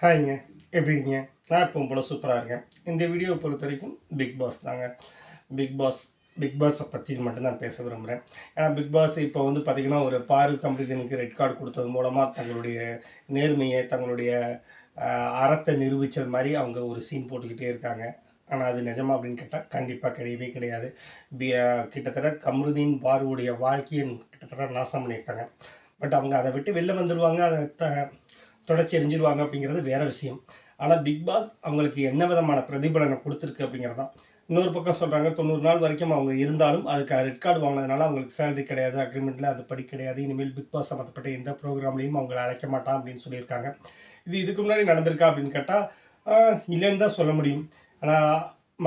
ஹாய்ங்க. எப்படி இருக்கீங்க? நான் எப்பவும் போல சூப்பரா இருக்கேன். இந்த வீடியோவ பொறுத்தவரைக்கும் பிக் பாஸ் தாங்க. பிக் பாஸ் பிக் பாஸ பத்தி மட்டும் தான் பேச விரும்புறேன். ஏன்னா பிக் பாஸ் இப்போ வந்து பார்த்தீங்கன்னா, ஒரு பாரு கம்பெனிக்கு ரெட் கார்டு குடுத்தது மூலமா தங்களுடைய நேர்மைய, தங்களுடைய அ அறத்த நிரூபிச்சது மாரி அவங்க ஒரு சீன் போட்டுக்கிட்டே இருக்காங்க. ஆனா அது நிஜமா அப்படின்னு கேட்டா, கண்டிப்பா கிடையவே கிடையாது. பி அ கிட்டத்தட்ட கம்ருதீன், பாருவுடைய வாழ்க்கைய கிட்டத்தட்ட நாசம் பண்ணியிருக்காங்க. பட் அவங்க அத விட்டு வெளில வந்துருவாங்க. அத தொடச்சி எறிஞ்சிருவாங்க அப்படிங்கிறது வேற விஷயம். ஆனா, பிக் பாஸ் அவங்களுக்கு என்ன விதமான பிரதிபலன குடுத்துருக்கு அப்படிங்கிறது தான். இன்னொரு பக்கம் சொல்றாங்க 90 நாள் வரைக்கும் அவங்க இருந்தாலும், அதுக்கு ரெட் கார்டு வாங்குனதுனால அவங்களுக்கு சேலரி கிடையாது. அக்ரீமெண்ட்ல அதுபடி கிடையாது. இனிமேல் பிக் பாஸ் சம்மந்தப்பட்ட எந்த ப்ரோகிராம்லயும் அவங்கள அழைக்க மாட்டான் அப்படின்னு சொல்லியிருக்காங்க. இது இதுக்கு முன்னாடி நடந்திருக்கா அப்படின்னு கேட்டா, அ இல்லன்னு தான் சொல்ல முடியும். ஆனா,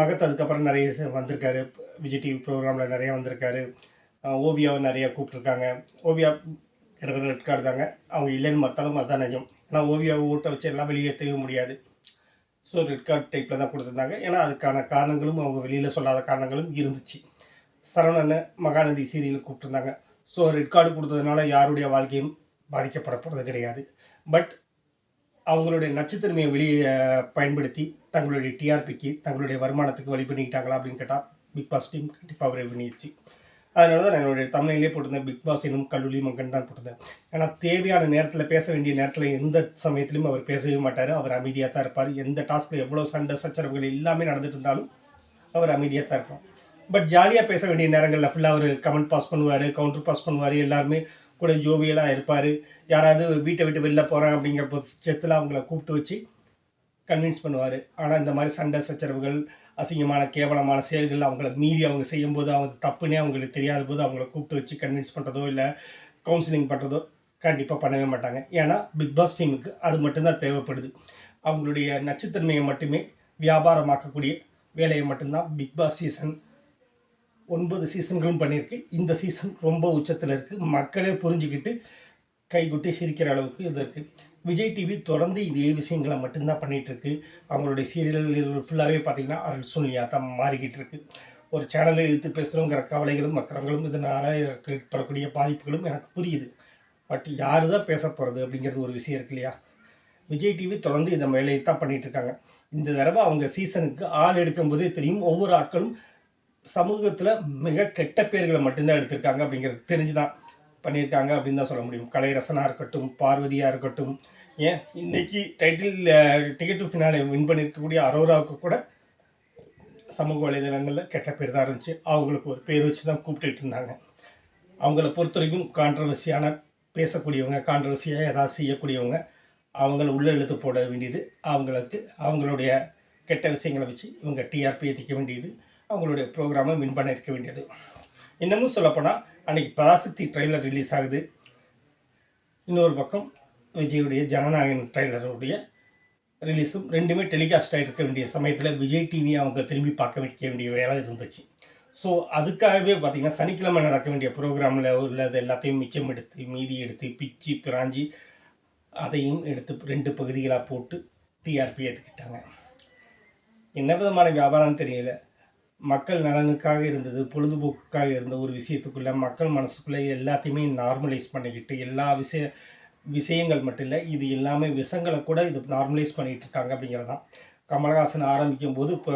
மகத் அதுக்கப்புறம் நெறைய வந்திருக்காரு. விஜய் டிவி ப்ரோகிராம்ல நெறைய வந்திருக்காரு. ஓவியாவ நெறைய கூப்ட்டுருக்காங்க. ஓவியா கிட்டத்தட்ட ரெட் கார்டு தாங்க. அவங்க இல்லைன்னு மறுத்தாலும் அதான் நிஜம். ஏன்னா ஓவியாவ ஊட்ட வச்சு எல்லாம் வெளியேற்றவே முடியாது. ஸோ ரெட் கார்டு டைப்பில் தான் கொடுத்துருந்தாங்க. ஏன்னா அதுக்கான காரணங்களும் அவங்க வெளியில் சொல்லாத காரணங்களும் இருந்துச்சு. சரவணனை மகாநதி சீரியலுக்கு கூப்பிட்டுருந்தாங்க. ஸோ ரெட் கார்டு கொடுத்ததுனால யாருடைய வாழ்க்கையும் பாதிக்கப்பட போகிறது கிடையாது. பட் அவங்களுடைய நச்சுத்தன்மையை வெளியே பயன்படுத்தி தங்களுடைய டிஆர்பிக்கு தங்களுடைய வருமானத்துக்கு வழி பண்ணிக்கிட்டாங்களா அப்படின்னு கேட்டால் பிக் பாஸ் டீம் கண்டிப்பாக வழி பண்ணிடுச்சு. அதனால தான் நான் என்னுடைய தமிழ்லேயே போட்டிருந்தேன் பிக் பாஸ் எனும் கல்லூரி மங்கன் தான் போட்டிருந்தேன். ஏன்னா தேவையான நேரத்தில் பேச வேண்டிய நேரத்தில் எந்த சமயத்திலும் அவர் பேசவே மாட்டார். அவர் அமைதியாக தான் இருப்பார். எந்த டாஸ்கில் எவ்வளோ சண்டை சச்சரவுகள் எல்லாமே நடந்துட்டு இருந்தாலும் அவர் அமைதியாக தான் இருப்பார். பட் ஜாலியாக பேச வேண்டிய நேரங்களில் ஃபுல்லாக அவர் கமெண்ட் பாஸ் பண்ணுவார், கவுண்டர் பாஸ் பண்ணுவார், எல்லாருமே கூட ஜோவியலாக இருப்பார். யாராவது வீட்டை விட்டு வெளில போகிறேன் அப்படிங்கிற பட்சத்தில் அவங்கள கூப்பிட்டு வச்சு கன்வின்ஸ் பண்ணுவார். ஆனால் இந்த மாதிரி சண்டை சச்சரவுகள், அசிங்கமான கேவலமான செயல்கள் அவங்கள மீறி அவங்க செய்யும்போது, அவங்க தப்புன்னே அவங்களுக்கு தெரியாத போது அவங்கள கூப்பிட்டு வச்சு கன்வின்ஸ் பண்ணுறதோ, இல்லை கவுன்சிலிங் பண்ணுறதோ கண்டிப்பாக பண்ணவே மாட்டாங்க. ஏன்னா பிக் பாஸ் டீமுக்கு அது மட்டும்தான் தேவைப்படுது. அவங்களுடைய நச்சுத்தன்மையை மட்டுமே வியாபாரமாக்கக்கூடிய வேலையை மட்டும்தான் பிக் பாஸ் சீசன் 9 சீசன்களும் பண்ணியிருக்கு. இந்த சீசன் ரொம்ப உச்சத்தில் இருக்குது. மக்களே புரிஞ்சுக்கிட்டு கைகுட்டி சிரிக்கிற அளவுக்கு இது இருக்குது. விஜய் டிவி தொடர்ந்து இதே விஷயங்களை மட்டும்தான் பண்ணிகிட்ருக்கு. அவங்களுடைய சீரியல்கள் ஃபுல்லாகவே பார்த்திங்கன்னா அருள் சூழ்நிலையாக தான் மாறிக்கிட்டு இருக்குது. ஒரு சேனலை எதிர்த்து பேசுகிறோங்கிற கவலைகளும் அக்கறங்களும் இதனால் ஏற்படக்கூடிய பாதிப்புகளும் எனக்கு புரியுது. பட் யார் தான் பேச போகிறது அப்படிங்கிறது ஒரு விஷயம் இருக்கு இல்லையா? விஜய் டிவி தொடர்ந்து இந்த வேலையை தான் பண்ணிகிட்ருக்காங்க. இந்த தடவை அவங்க சீசனுக்கு ஆள் எடுக்கும்போதே தெரியும், ஒவ்வொரு ஆட்களும் சமூகத்தில் மிக கெட்ட பேர்களை மட்டும்தான் எடுத்திருக்காங்க அப்படிங்கிறது தெரிஞ்சு தான் பண்ணியிருக்காங்க அப்படின்னு தான் சொல்ல முடியும். கலைரசனாக இருக்கட்டும், பார்வதியாக இருக்கட்டும், ஏன் இன்னைக்கு title ticket to finale win பண்ணியிருக்கக்கூடிய அரோராவுக்கு கூட சமூக வலைதளங்களில் கெட்ட பேர் தான் இருந்துச்சு. அவங்களுக்கு ஒரு பேர் வச்சு தான் கூப்பிட்டுட்டு இருந்தாங்க. அவங்கள பொறுத்த வரைக்கும் கான்ட்ரவர்சியான பேசக்கூடியவங்க, கான்ட்ரவர்சியாக ஏதாவது செய்யக்கூடியவங்க, அவங்கள உள்ள இழுத்து போட வேண்டியது, அவங்களுக்கு அவங்களுடைய கெட்ட விஷயங்களை வச்சு இவங்க டிஆர்பி ஏற்றிக்க வேண்டியது, அவங்களுடைய ப்ரோக்ராமை வின் பண்ண இருக்க வேண்டியது. இன்னமும் சொல்லப்போனால் அன்றைக்கி பராசக்தி ட்ரெய்லர் ரிலீஸ் ஆகுது. இன்னொரு பக்கம் விஜயுடைய ஜனநாயகன் ட்ரெய்லருடைய ரிலீஸும் ரெண்டுமே டெலிகாஸ்ட் ஆகிருக்க வேண்டிய சமயத்தில் விஜய் டிவியை அவங்க திரும்பி பார்க்க வைக்க வேண்டிய வேலை இருந்துச்சு. ஸோ அதுக்காகவே பார்த்திங்கன்னா சனிக்கிழமை நடக்க வேண்டிய ப்ரோக்ராமில் உள்ளது எல்லாத்தையும் மிச்சம் எடுத்து மீதி எடுத்து பிச்சு பிராஞ்சி அதையும் எடுத்து 2 பகுதிகளாக போட்டு டிஆர்பி ஏற்றுக்கிட்டாங்க. என்ன விதமான வியாபாரம் தெரியல. மக்கள் நலனுக்காக இருந்தது, பொழுதுபோக்குக்காக இருந்த ஒரு விஷயத்துக்குள்ளே மக்கள் மனசுக்குள்ளே எல்லாத்தையுமே நார்மலைஸ் பண்ணிக்கிட்டு எல்லா விஷயங்கள் மட்டும் இல்லை, இது எல்லாமே விஷங்களை கூட இது நார்மலைஸ் பண்ணிகிட்டு இருக்காங்க அப்படிங்கிறது தான். கமலஹாசன் ஆரம்பிக்கும் போது இப்போ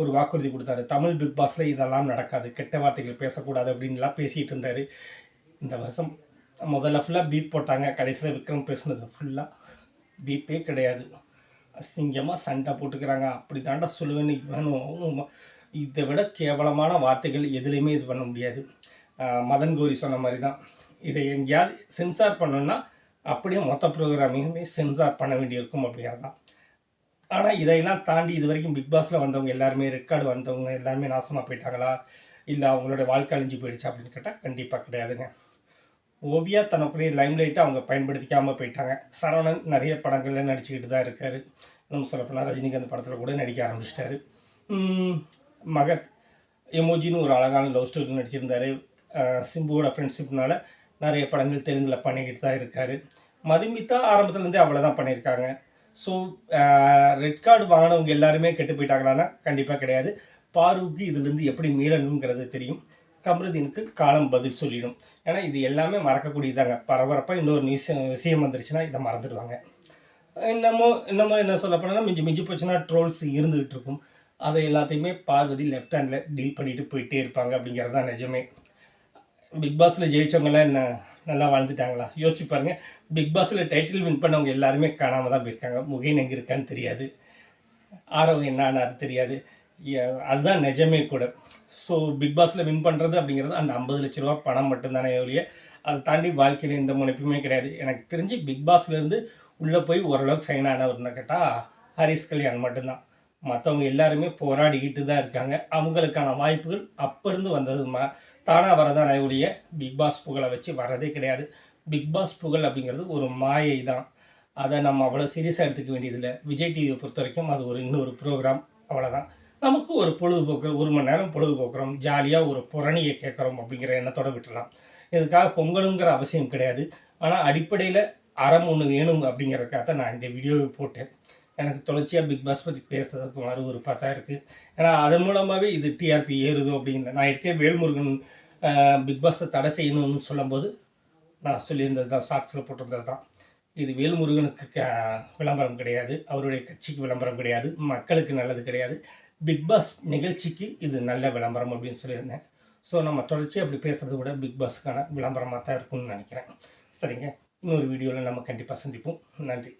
ஒரு வாக்குறுதி கொடுத்தாரு, தமிழ் பிக் பாஸில் இதெல்லாம் நடக்காது, கெட்ட வார்த்தைகள் பேசக்கூடாது அப்படின்லாம் பேசிகிட்டு இருந்தார். இந்த வருஷம் முதல்ல ஃபுல்லாக பீப் போட்டாங்க, கடைசியில் விக்ரம் பேசுனது ஃபுல்லாக பீப்பே கிடையாது. அசிங்கமாக சண்டை போட்டுக்கிறாங்க. அப்படி தாண்டா சொல்லுவேன்னு வேணும். இதை விட கேவலமான வார்த்தைகள் எதுலேயுமே இது பண்ண முடியாது. மதன் கௌரி சொன்ன மாதிரி தான், இதை எங்கேயாவது சென்சார் பண்ணணுன்னா அப்படியே மொத்த ப்ரோக்ராமையுமே சென்சார் பண்ண வேண்டியிருக்கும் அப்படிங்கிறது தான். ஆனால் இதையெல்லாம் தாண்டி இது வரைக்கும் பிக் பாஸில் வந்தவங்க எல்லாருமே, ரெட் கார்டு வந்தவங்க எல்லாருமே நாசமாக போயிட்டாங்களா, இல்லை அவங்களோட வாழ்க்கை அழிஞ்சு போயிடுச்சு அப்படின்னு கேட்டால் கண்டிப்பாக கிடையாதுங்க. ஓவியா தனக்குரிய லைம்லைட்டை அவங்க பயன்படுத்திக்காமல் போயிட்டாங்க. சரவணன் நிறைய படங்களில் நடிச்சுக்கிட்டு தான் இருக்கார். இன்னும் சொல்லப்போனால் ரஜினிகாந்த் படத்தில் கூட நடிக்க ஆரம்பிச்சிட்டாரு. மகத் எமோஜின்னு ஒரு அழகான லவ் ஸ்டோரி நடிச்சிருந்தார். சிம்புவோட ஃப்ரெண்ட்ஷிப்னால நிறைய படங்கள் தெலுங்கில் பண்ணிக்கிட்டு தான் இருக்கார். மதுமிதா ஆரம்பத்துலேருந்தே அவ்வளோ தான் பண்ணியிருக்காங்க. ஸோ ரெட் கார்டு வாங்கினவங்க எல்லாருமே கெட்டு போயிட்டாங்களான்னா கண்டிப்பாக கிடையாது. பாருவுக்கு இதுலேருந்து எப்படி மீளணுங்கிறது தெரியும். கமருதீனுக்கு காலம் பதில் சொல்லிடும். ஏன்னா இது எல்லாமே மறக்கக்கூடியதாங்க. பரபரப்பாக இன்னொரு விஷயம் வந்துருச்சுன்னா இதை மறந்துடுவாங்க. இன்னமும் என்ன சொல்ல போனோம்னா, மிஞ்சி மிஞ்சி போச்சுன்னா ட்ரோல்ஸ் இருந்துகிட்டு இருக்கும். அதை எல்லாத்தையுமே பார்வதி லெஃப்ட் ஹேண்டில் டீல் பண்ணிட்டு போயிட்டே இருப்பாங்க அப்படிங்கிறது தான் நிஜமே. பிக் பாஸில் ஜெயிச்சவங்கலாம் என்ன நல்லா வாழ்ந்துட்டாங்களா? யோசிச்சு பாருங்க. பிக் பாஸில் டைட்டில் வின் பண்ணவங்க எல்லாருமே காணாம தான் போயிருக்காங்க. முகேன் எங்கே இருக்கான்னு தெரியாது. ஆரவ் என்ன ஆனாரு தெரியாது. அதுதான் நிஜமே கூட. ஸோ பிக் பாஸில் வின் பண்ணுறது அப்படிங்கிறது அந்த 50,00,000 பணம் மட்டும்தானே ஒழிய, அதை தாண்டி வாழ்க்கையில் எந்த முனைப்புமே கிடையாது. எனக்கு தெரிஞ்சு பிக் பாஸ்லேருந்து உள்ளே போய் ஓரளவுக்கு சைன் ஆனவர்னு கேட்டால் ஹரிஷ் கல்யாண் மட்டும்தான். மற்றவங்க எல்லாருமே போராடிக்கிட்டு தான் இருக்காங்க. அவங்களுக்கான வாய்ப்புகள் அப்போ இருந்து வந்தது தானாக வரதானே ஒழிய பிக் பாஸ் புகழை வச்சு வர்றதே கிடையாது. பிக் பாஸ் புகழ் அப்படிங்கிறது ஒரு மாயை தான். அதை நம்ம அவ்வளோ சீரியஸாக எடுத்துக்க வேண்டியதில்லை. விஜய் டிவியை பொறுத்த வரைக்கும் அது ஒரு இன்னொரு ப்ரோக்ராம், அவ்வளோதான். நமக்கு ஒரு பொழுதுபோக்கு, 1 மணி நேரம் பொழுதுபோக்குறோம், ஜாலியாக ஒரு புரணியை கேட்குறோம் அப்படிங்கிற எண்ணத்தோட விட்டுடலாம். இதுக்காக பொங்கலுங்கிற அவசியம் கிடையாது. ஆனால் அடிப்படையில் அறம் ஒன்று வேணும் அப்படிங்கிறதுக்காக தான் நான் இந்த வீடியோவை போட்டேன். எனக்கு தொடர்ச்சியாக பிக் பாஸ் பற்றி பேசுறதுக்கு அருவருப்பாக தான் இருக்குது. ஏன்னா அதன் மூலமாகவே இது டிஆர்பி ஏறுதோ அப்படிங்கிற நான் இருக்கே வேல்முருகன் பிக் பாஸை தடை செய்யணும்னு சொல்லும்போது நான் சொல்லியிருந்தது தான், ஷார்ட்ஸில் போட்டிருந்தது தான். இது வேல்முருகனுக்கு விளம்பரம் கிடையாது, அவருடைய கட்சிக்கு விளம்பரம் கிடையாது, மக்களுக்கு நல்லது கிடையாது. பிக் பாஸ் நிகழ்ச்சிக்கு இது நல்ல விளம்பரம் அப்படின்னு சொல்லியிருந்தேன். ஸோ நம்ம தொடர்ச்சியாக அப்படி பேசுகிறத விட பிக் பாஸுக்கான விளம்பரமாக தான் இருக்கும்னு நினைக்கிறேன். சரிங்க, இன்னொரு வீடியோவில் நம்ம கண்டிப்பாக சந்திப்போம். நன்றி.